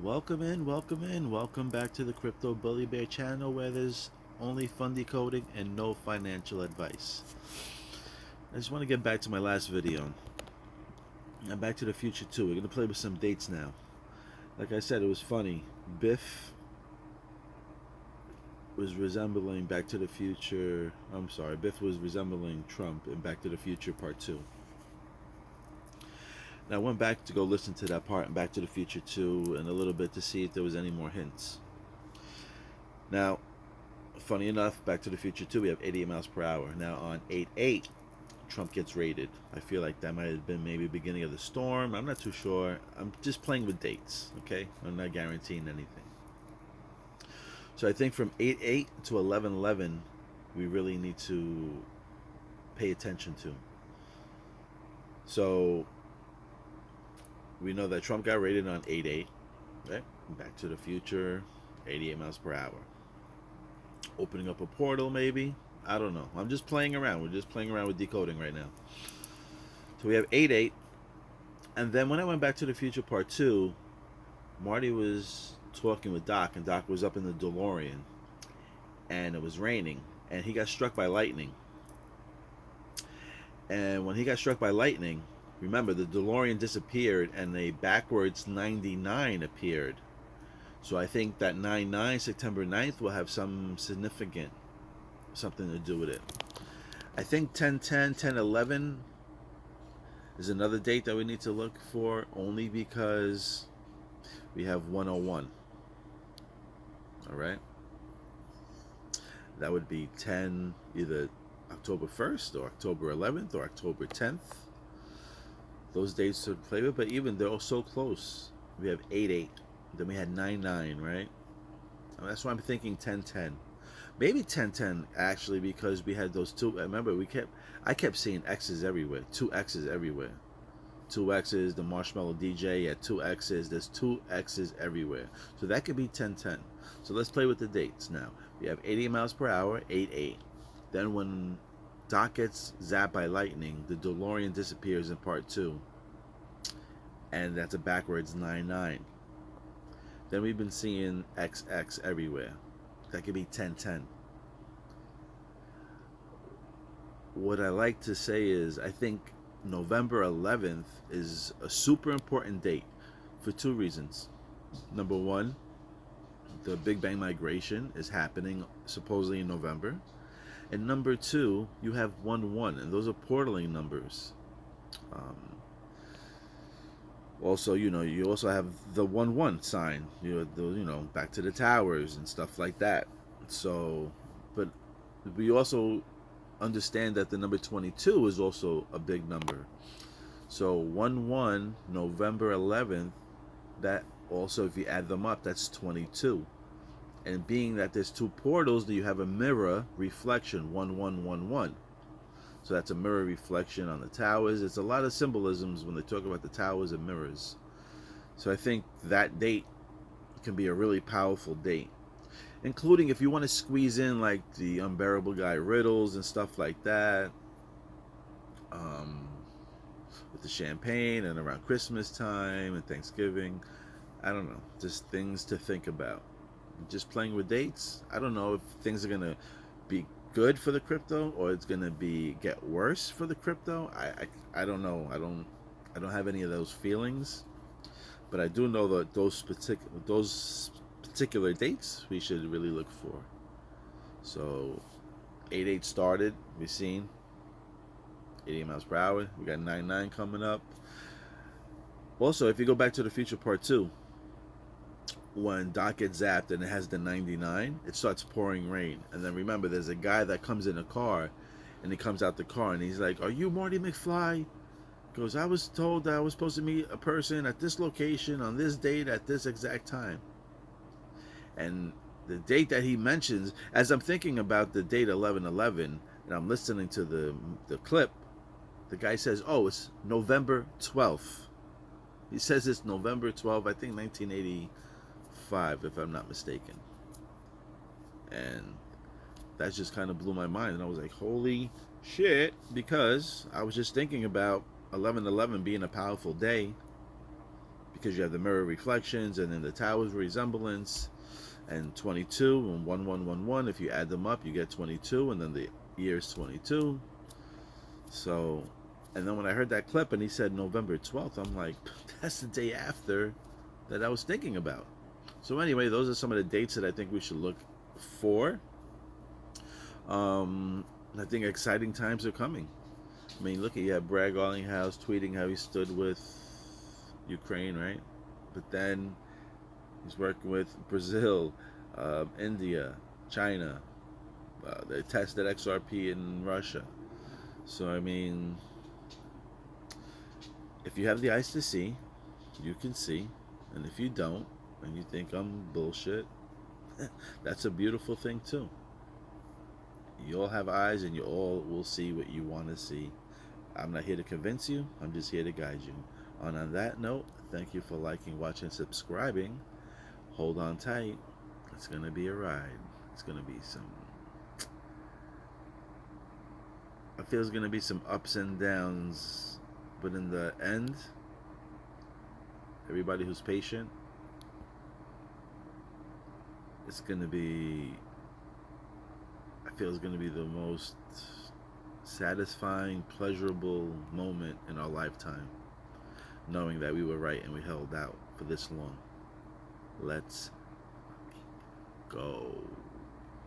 Welcome back to the Crypto Bully Bear channel where there's only fun decoding and no financial advice. I just want to get back to my last video. I'm Back to the Future 2. We're going to play with some dates now. Like I said, it was funny. Biff was resembling Back to the Future. I'm sorry, Biff was resembling Trump in Back to the Future Part 2. Now I went back to go listen to that part in Back to the Future 2 and a little bit to see if there was any more hints. Now, funny enough, Back to the Future 2, we have 88 miles per hour. Now on 8-8, Trump gets raided. I feel like that might have been maybe beginning of the storm. I'm not too sure. I'm just playing with dates, okay? I'm not guaranteeing anything. So I think from 8-8 to 11-11, we really need to pay attention to. So we know that Trump got raided on 8-8, right? Back to the Future, 88 miles per hour. Opening up a portal, maybe. I don't know. I'm just playing around. We're just playing around with decoding right now. So we have 8-8. And then when I went back to the Future Part 2, Marty was talking with Doc, and Doc was up in the DeLorean. And it was raining. And he got struck by lightning. And when he got struck by lightning, remember, the DeLorean disappeared and a backwards 99 appeared. So I think that 9-9, September 9th, will have some significant something to do with it. I think 10-10, 10-11 is another date that we need to look for, only because we have 101. All right? That would be 10, either October 1st or October 11th or October 10th. Those dates to play with, but even they're all so close. We have 8-8. Then we had 9-9, right? And that's why I'm thinking 10-10. Maybe 10-10 actually, because we had those two. Remember, I kept seeing X's everywhere, two X's everywhere, two X's. The Marshmallow DJ had two X's. There's two X's everywhere, so that could be 10-10. So let's play with the dates now. We have 80 miles per hour, 8-8. Then when Doc gets zapped by lightning, the DeLorean disappears in part 2, and that's a backwards 9-9. Then we've been seeing XX everywhere. That could be 10-10. What I like to say is I think November 11th is a super important date for two reasons. Number one, the Big Bang migration is happening supposedly in November. And number two, you have 1-1, and those are portaling numbers. Um, Also, you also have the 1-1 sign, back to the towers and stuff like that. So, but we also understand that the number 22 is also a big number. So 1-1, November 11th, that also, if you add them up, that's 22. And being that there's two portals, you have a mirror reflection, 1-1-1-1. So that's a mirror reflection on the towers. It's a lot of symbolisms when they talk about the towers and mirrors. So I think that date can be a really powerful date, including if you want to squeeze in like the Unbearable Guy riddles and stuff like that, with the champagne and around Christmas time and Thanksgiving. I don't know, just things to think about. Just playing with dates. I don't know if things are gonna be good for the crypto or it's gonna be get worse for the crypto. I don't know. I don't have any of those feelings, but I do know that those particular dates we should really look for. So 8-8 started. We've seen 80 miles per hour. We got 9-9 coming up. Also, if you go back to the Future Part 2, when Doc gets zapped and it has the 99, it starts pouring rain. And then remember, there's a guy that comes in a car, and he comes out the car, and he's like, "Are you Marty McFly?" He goes, "I was told that I was supposed to meet a person at this location on this date at this exact time." And the date that he mentions, as I'm thinking about the date 11/11, and I'm listening to the clip, the guy says, "Oh, it's November 12th." He says it's November 12th, I think 1985, if I'm not mistaken. And that just kind of blew my mind, and I was like, holy shit, because I was just thinking about 11/11 being a powerful day, because you have the mirror reflections and then the towers resemblance, and 22 and 1111. If you add them up, you get 22, and then the year is 22. So, and then when I heard that clip and he said November 12th, I'm like, that's the day after that I was thinking about. So anyway, those are some of the dates that I think we should look for. I think exciting times are coming. I mean, look at, you have Brad Garlinghouse tweeting how he stood with Ukraine, right? But then he's working with Brazil, India, China. They tested XRP in Russia. So, I mean, if you have the eyes to see, you can see. And if you don't, and you think I'm bullshit, that's a beautiful thing too. You all have eyes and you all will see what you want to see. I'm not here to convince you, I'm just here to guide you. And on that note, thank you for liking, watching, subscribing. Hold on tight. It's going to be a ride. It's going to be some... I feel there's going to be some ups and downs. But in the end, everybody who's patient, it's going to be... I feel it's going to be the most satisfying, pleasurable moment in our lifetime, knowing that we were right and we held out for this long. Let's go.